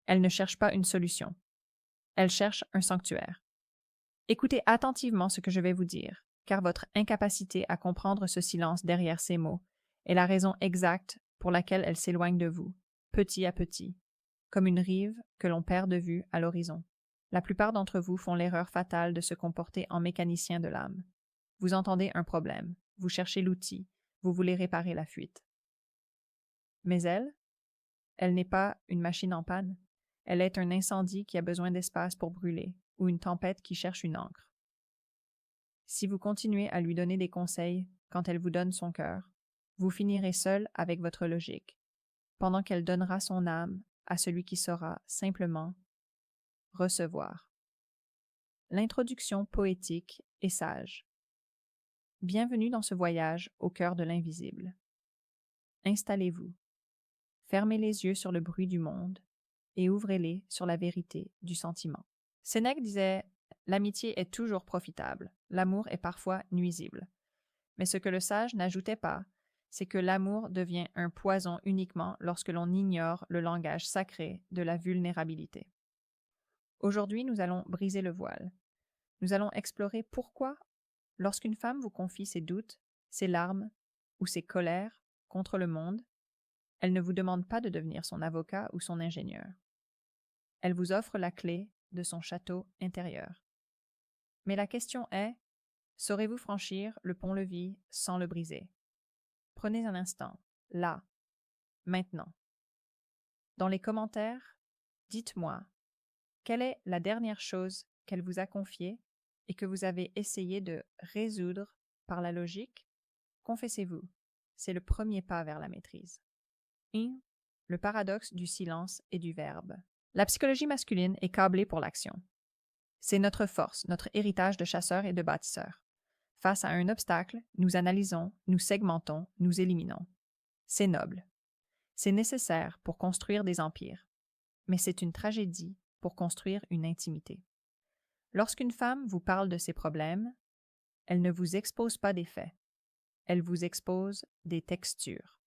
Elle ne cherche pas une solution. Elle cherche un sanctuaire. Écoutez attentivement ce que je vais vous dire, car votre incapacité à comprendre ce silence derrière ces mots est la raison exacte pour laquelle elle s'éloigne de vous, petit à petit, comme une rive que l'on perd de vue à l'horizon. La plupart d'entre vous font l'erreur fatale de se comporter en mécanicien de l'âme. Vous entendez un problème, vous cherchez l'outil, vous voulez réparer la fuite. Mais elle n'est pas une machine en panne. Elle est un incendie qui a besoin d'espace pour brûler, ou une tempête qui cherche une encre. Si vous continuez à lui donner des conseils quand elle vous donne son cœur, vous finirez seul avec votre logique, pendant qu'elle donnera son âme à celui qui saura simplement recevoir. L'introduction poétique et sage. Bienvenue dans ce voyage au cœur de l'invisible. Installez-vous. Fermez les yeux sur le bruit du monde et ouvrez-les sur la vérité du sentiment. Sénèque disait « L'amitié est toujours profitable, l'amour est parfois nuisible. » Mais ce que le sage n'ajoutait pas, c'est que l'amour devient un poison uniquement lorsque l'on ignore le langage sacré de la vulnérabilité. Aujourd'hui, nous allons briser le voile. Nous allons explorer pourquoi, lorsqu'une femme vous confie ses doutes, ses larmes ou ses colères contre le monde, elle ne vous demande pas de devenir son avocat ou son ingénieur. Elle vous offre la clé de son château intérieur. Mais la question est, saurez-vous franchir le pont-levis sans le briser? Prenez un instant, là, maintenant. Dans les commentaires, dites-moi, quelle est la dernière chose qu'elle vous a confiée et que vous avez essayé de résoudre par la logique? Confessez-vous, c'est le premier pas vers la maîtrise. Le paradoxe du silence et du verbe. La psychologie masculine est câblée pour l'action. C'est notre force, notre héritage de chasseurs et de bâtisseurs. Face à un obstacle, nous analysons, nous segmentons, nous éliminons. C'est noble. C'est nécessaire pour construire des empires. Mais c'est une tragédie pour construire une intimité. Lorsqu'une femme vous parle de ses problèmes, elle ne vous expose pas des faits. Elle vous expose des textures.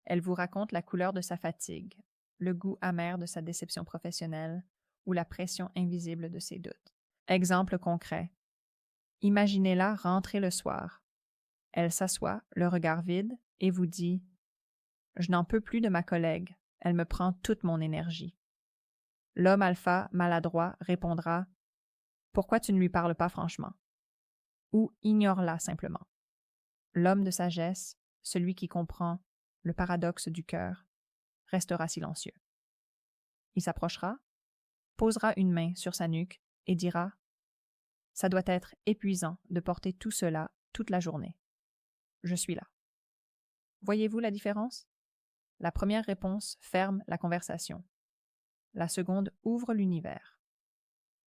Elle vous raconte la couleur de sa fatigue, le goût amer de sa déception professionnelle ou la pression invisible de ses doutes. Exemple concret. Imaginez-la rentrer le soir. Elle s'assoit, le regard vide, et vous dit « Je n'en peux plus de ma collègue, elle me prend toute mon énergie. » L'homme alpha, maladroit, répondra « Pourquoi tu ne lui parles pas franchement? » Ou « Ignore-la simplement. » L'homme de sagesse, celui qui comprend le paradoxe du cœur, restera silencieux. Il s'approchera, posera une main sur sa nuque et dira « Ça doit être épuisant de porter tout cela toute la journée. Je suis là. » Voyez-vous la différence? La première réponse ferme la conversation. La seconde ouvre l'univers.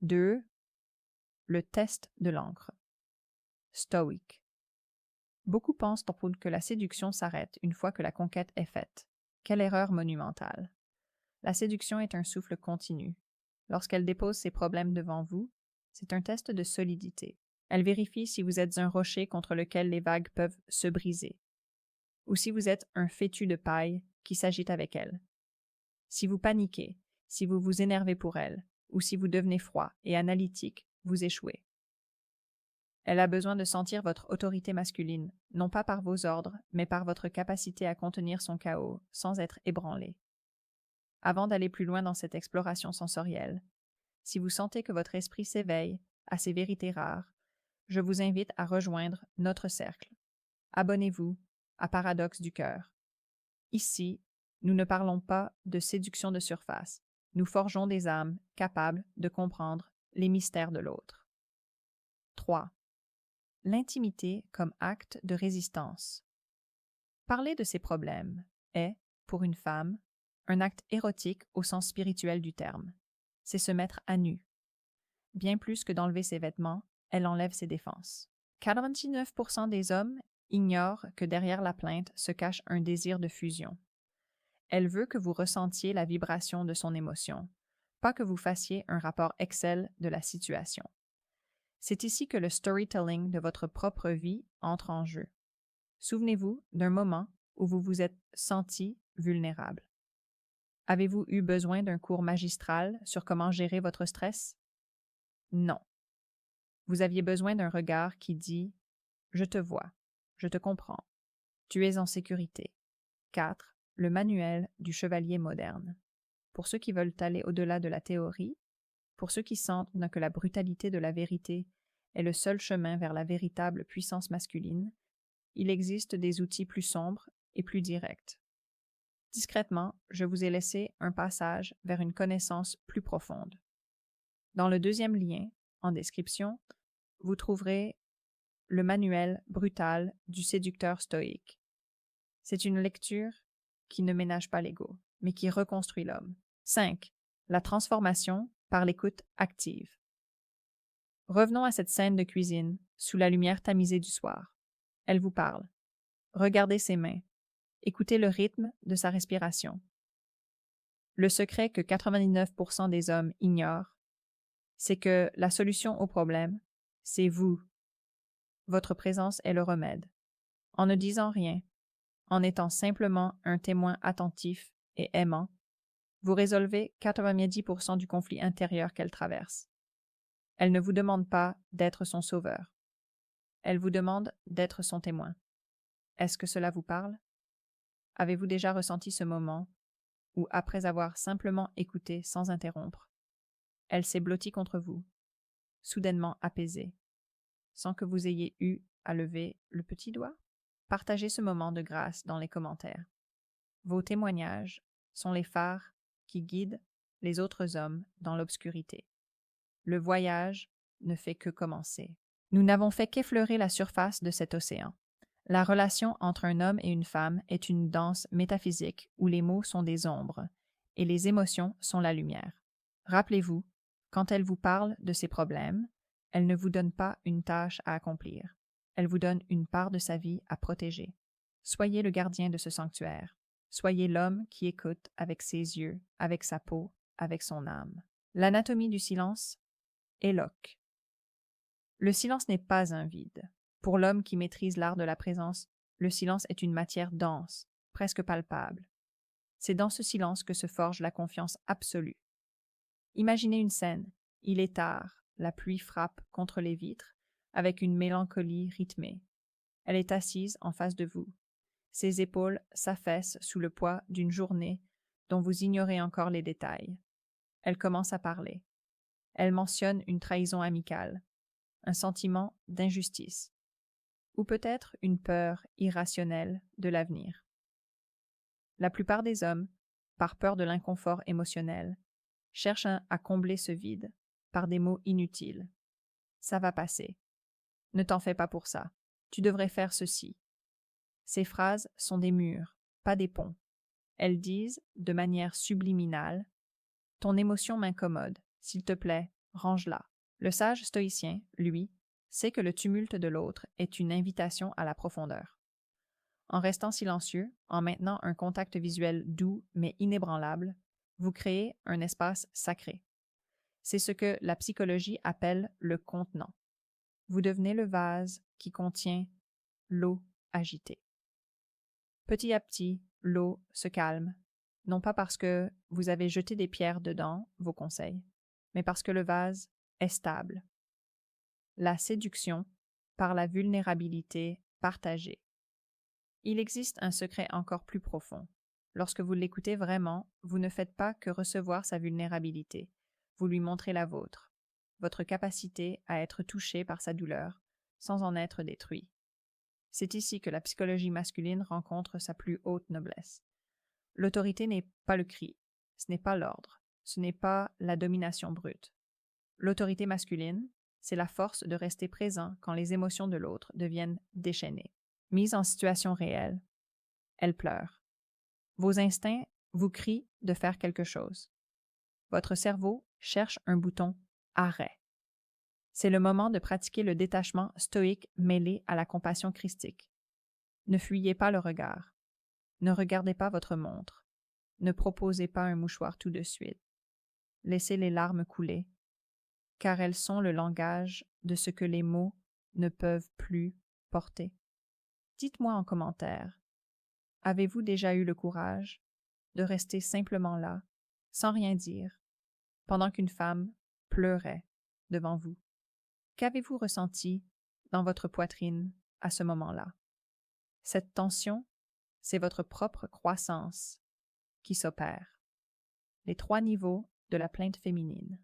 2. Le test de l'encre. Stoïque. Beaucoup pensent que la séduction s'arrête une fois que la conquête est faite. Quelle erreur monumentale! La séduction est un souffle continu. Lorsqu'elle dépose ses problèmes devant vous, c'est un test de solidité. Elle vérifie si vous êtes un rocher contre lequel les vagues peuvent se briser, ou si vous êtes un fétu de paille qui s'agite avec elle. Si vous paniquez, si vous vous énervez pour elle, ou si vous devenez froid et analytique, vous échouez. Elle a besoin de sentir votre autorité masculine, non pas par vos ordres, mais par votre capacité à contenir son chaos sans être ébranlé. Avant d'aller plus loin dans cette exploration sensorielle, si vous sentez que votre esprit s'éveille à ces vérités rares, je vous invite à rejoindre notre cercle. Abonnez-vous à Paradoxe du cœur. Ici, nous ne parlons pas de séduction de surface. Nous forgeons des âmes capables de comprendre les mystères de l'autre. 3. L'intimité comme acte de résistance. Parler de ses problèmes est, pour une femme, un acte érotique au sens spirituel du terme. C'est se mettre à nu. Bien plus que d'enlever ses vêtements, elle enlève ses défenses. 49% des hommes ignorent que derrière la plainte se cache un désir de fusion. Elle veut que vous ressentiez la vibration de son émotion, pas que vous fassiez un rapport Excel de la situation. C'est ici que le storytelling de votre propre vie entre en jeu. Souvenez-vous d'un moment où vous vous êtes senti vulnérable. Avez-vous eu besoin d'un cours magistral sur comment gérer votre stress? Non. Vous aviez besoin d'un regard qui dit « Je te vois, je te comprends, tu es en sécurité ». 4. Le manuel du chevalier moderne. Pour ceux qui veulent aller au-delà de la théorie, pour ceux qui sentent que la brutalité de la vérité est le seul chemin vers la véritable puissance masculine, il existe des outils plus sombres et plus directs. Discrètement, je vous ai laissé un passage vers une connaissance plus profonde. Dans le deuxième lien, en description, vous trouverez le manuel brutal du séducteur stoïque. C'est une lecture qui ne ménage pas l'ego, mais qui reconstruit l'homme. 5. La transformation par l'écoute active. Revenons à cette scène de cuisine, sous la lumière tamisée du soir. Elle vous parle. Regardez ses mains. Écoutez le rythme de sa respiration. Le secret que 99% des hommes ignorent, c'est que la solution au problème, c'est vous. Votre présence est le remède. En ne disant rien, en étant simplement un témoin attentif et aimant, vous résolvez 90% du conflit intérieur qu'elle traverse. Elle ne vous demande pas d'être son sauveur. Elle vous demande d'être son témoin. Est-ce que cela vous parle? Avez-vous déjà ressenti ce moment où, après avoir simplement écouté sans interrompre, elle s'est blottie contre vous, soudainement apaisée, sans que vous ayez eu à lever le petit doigt? Partagez ce moment de grâce dans les commentaires. Vos témoignages sont les phares qui guident les autres hommes dans l'obscurité. Le voyage ne fait que commencer. Nous n'avons fait qu'effleurer la surface de cet océan. La relation entre un homme et une femme est une danse métaphysique où les mots sont des ombres et les émotions sont la lumière. Rappelez-vous, quand elle vous parle de ses problèmes, elle ne vous donne pas une tâche à accomplir. Elle vous donne une part de sa vie à protéger. Soyez le gardien de ce sanctuaire. Soyez l'homme qui écoute avec ses yeux, avec sa peau, avec son âme. L'anatomie du silence est Locke. Le silence n'est pas un vide. Pour l'homme qui maîtrise l'art de la présence, le silence est une matière dense, presque palpable. C'est dans ce silence que se forge la confiance absolue. Imaginez une scène. Il est tard, la pluie frappe contre les vitres, avec une mélancolie rythmée. Elle est assise en face de vous. Ses épaules s'affaissent sous le poids d'une journée dont vous ignorez encore les détails. Elle commence à parler. Elle mentionne une trahison amicale, un sentiment d'injustice, ou peut-être une peur irrationnelle de l'avenir. La plupart des hommes, par peur de l'inconfort émotionnel, cherchent à combler ce vide par des mots inutiles. Ça va passer. Ne t'en fais pas pour ça. Tu devrais faire ceci. Ces phrases sont des murs, pas des ponts. Elles disent, de manière subliminale, « Ton émotion m'incommode. S'il te plaît, range-la. » Le sage stoïcien, lui, sait que le tumulte de l'autre est une invitation à la profondeur. En restant silencieux, en maintenant un contact visuel doux mais inébranlable, vous créez un espace sacré. C'est ce que la psychologie appelle le contenant. Vous devenez le vase qui contient l'eau agitée. Petit à petit, l'eau se calme, non pas parce que vous avez jeté des pierres dedans, vos conseils, mais parce que le vase est stable. La séduction par la vulnérabilité partagée. Il existe un secret encore plus profond. Lorsque vous l'écoutez vraiment, vous ne faites pas que recevoir sa vulnérabilité. Vous lui montrez la vôtre, votre capacité à être touché par sa douleur, sans en être détruit. C'est ici que la psychologie masculine rencontre sa plus haute noblesse. L'autorité n'est pas le cri, ce n'est pas l'ordre, ce n'est pas la domination brute. L'autorité masculine, c'est la force de rester présent quand les émotions de l'autre deviennent déchaînées. Mise en situation réelle, elle pleure. Vos instincts vous crient de faire quelque chose. Votre cerveau cherche un bouton « arrêt ». C'est le moment de pratiquer le détachement stoïque mêlé à la compassion christique. Ne fuyez pas le regard. Ne regardez pas votre montre. Ne proposez pas un mouchoir tout de suite. Laissez les larmes couler, car elles sont le langage de ce que les mots ne peuvent plus porter. Dites-moi en commentaire, avez-vous déjà eu le courage de rester simplement là, sans rien dire, pendant qu'une femme pleurait devant vous? Qu'avez-vous ressenti dans votre poitrine à ce moment-là? Cette tension, c'est votre propre croissance qui s'opère. Les 3 niveaux de la plainte féminine.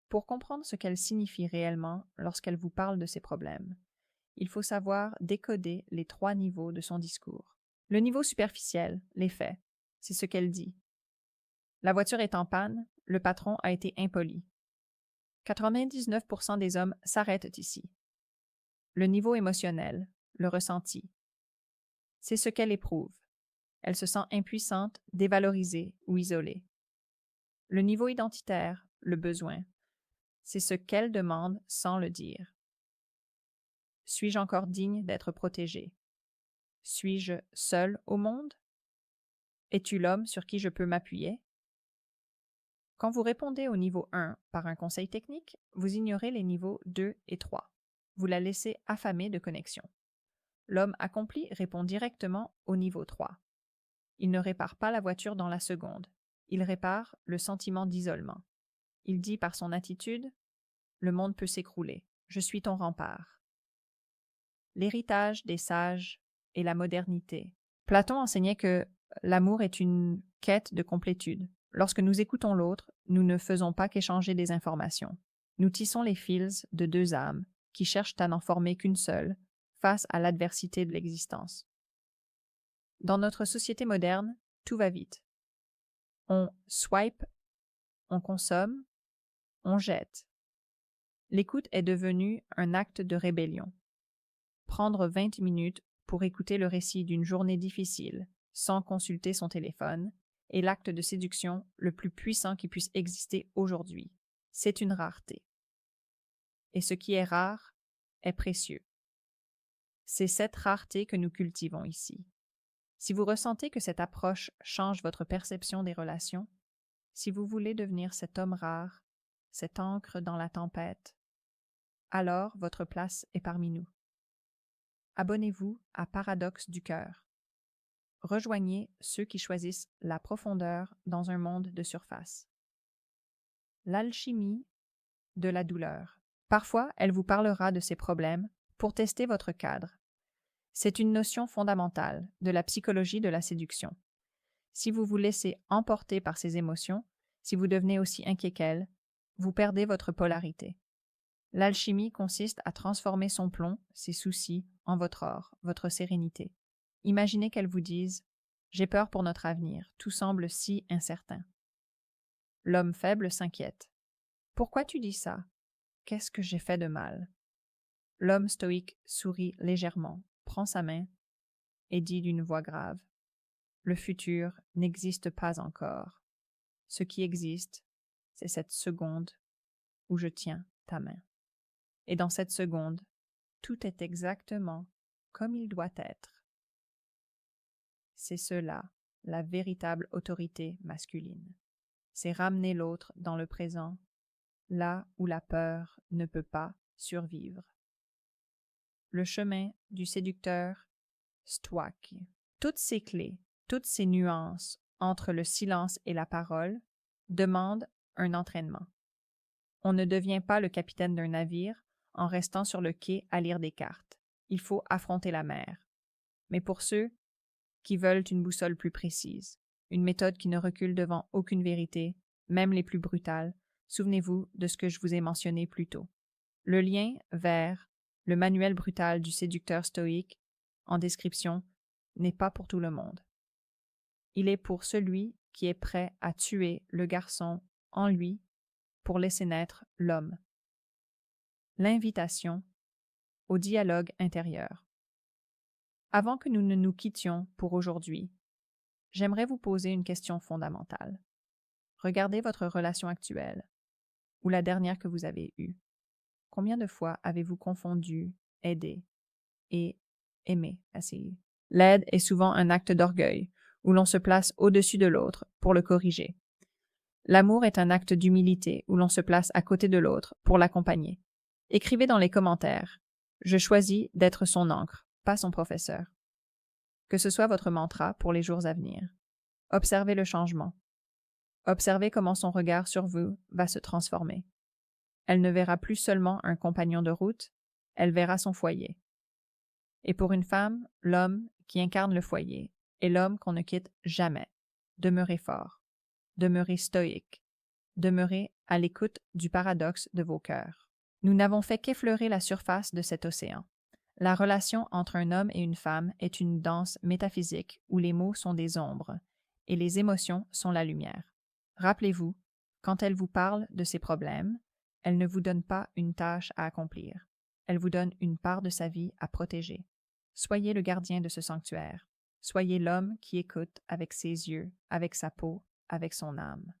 Pour comprendre ce qu'elle signifie réellement lorsqu'elle vous parle de ses problèmes, il faut savoir décoder les 3 niveaux de son discours. Le niveau superficiel, les faits, c'est ce qu'elle dit. La voiture est en panne, le patron a été impoli. 99% des hommes s'arrêtent ici. Le niveau émotionnel, le ressenti. C'est ce qu'elle éprouve. Elle se sent impuissante, dévalorisée ou isolée. Le niveau identitaire, le besoin. C'est ce qu'elle demande sans le dire. Suis-je encore digne d'être protégée? Suis-je seule au monde? Es-tu l'homme sur qui je peux m'appuyer? Quand vous répondez au niveau 1 par un conseil technique, vous ignorez les niveaux 2 et 3. Vous la laissez affamée de connexion. L'homme accompli répond directement au niveau 3. Il ne répare pas la voiture dans la seconde. Il répare le sentiment d'isolement. Il dit par son attitude « Le monde peut s'écrouler. Je suis ton rempart. » L'héritage des sages et la modernité. Platon enseignait que l'amour est une quête de complétude. Lorsque nous écoutons l'autre, nous ne faisons pas qu'échanger des informations. Nous tissons les fils de 2 âmes qui cherchent à n'en former qu'une seule face à l'adversité de l'existence. Dans notre société moderne, tout va vite. On swipe, on consomme, on jette. L'écoute est devenue un acte de rébellion. Prendre 20 minutes pour écouter le récit d'une journée difficile sans consulter son téléphone est l'acte de séduction le plus puissant qui puisse exister aujourd'hui. C'est une rareté. Et ce qui est rare est précieux. C'est cette rareté que nous cultivons ici. Si vous ressentez que cette approche change votre perception des relations, si vous voulez devenir cet homme rare, cette encre dans la tempête, alors votre place est parmi nous. Abonnez-vous à Paradoxe du cœur. Rejoignez ceux qui choisissent la profondeur dans un monde de surface. L'alchimie de la douleur. Parfois, elle vous parlera de ses problèmes pour tester votre cadre. C'est une notion fondamentale de la psychologie de la séduction. Si vous vous laissez emporter par ces émotions, si vous devenez aussi inquiet qu'elle, vous perdez votre polarité. L'alchimie consiste à transformer son plomb, ses soucis, en votre or, votre sérénité. Imaginez qu'elle vous dise « J'ai peur pour notre avenir, tout semble si incertain. » L'homme faible s'inquiète. « Pourquoi tu dis ça? Qu'est-ce que j'ai fait de mal? » L'homme stoïque sourit légèrement, prend sa main et dit d'une voix grave « Le futur n'existe pas encore. Ce qui existe, c'est cette seconde où je tiens ta main. Et dans cette seconde, tout est exactement comme il doit être. » C'est cela, la véritable autorité masculine. C'est ramener l'autre dans le présent, là où la peur ne peut pas survivre. Le chemin du séducteur stoïque. Toutes ces clés, toutes ces nuances entre le silence et la parole demandent un entraînement. On ne devient pas le capitaine d'un navire en restant sur le quai à lire des cartes. Il faut affronter la mer. Mais pour ceux qui veulent une boussole plus précise, une méthode qui ne recule devant aucune vérité, même les plus brutales, souvenez-vous de ce que je vous ai mentionné plus tôt. Le lien vers le manuel brutal du séducteur stoïque en description n'est pas pour tout le monde. Il est pour celui qui est prêt à tuer le garçon en lui pour laisser naître l'homme. L'invitation au dialogue intérieur. Avant que nous ne nous quittions pour aujourd'hui, j'aimerais vous poser une question fondamentale. Regardez votre relation actuelle ou la dernière que vous avez eue. Combien de fois avez-vous confondu aider et aimer assez? L'aide est souvent un acte d'orgueil où l'on se place au-dessus de l'autre pour le corriger. L'amour est un acte d'humilité où l'on se place à côté de l'autre pour l'accompagner. Écrivez dans les commentaires « Je choisis d'être son encre, pas son professeur ». Que ce soit votre mantra pour les jours à venir. Observez le changement. Observez comment son regard sur vous va se transformer. Elle ne verra plus seulement un compagnon de route, elle verra son foyer. Et pour une femme, l'homme qui incarne le foyer est l'homme qu'on ne quitte jamais. Demeurez fort, demeurez stoïque, demeurez à l'écoute du paradoxe de vos cœurs. Nous n'avons fait qu'effleurer la surface de cet océan. La relation entre un homme et une femme est une danse métaphysique où les mots sont des ombres et les émotions sont la lumière. Rappelez-vous, quand elle vous parle de ses problèmes, elle ne vous donne pas une tâche à accomplir. Elle vous donne une part de sa vie à protéger. Soyez le gardien de ce sanctuaire. Soyez l'homme qui écoute avec ses yeux, avec sa peau, avec son âme.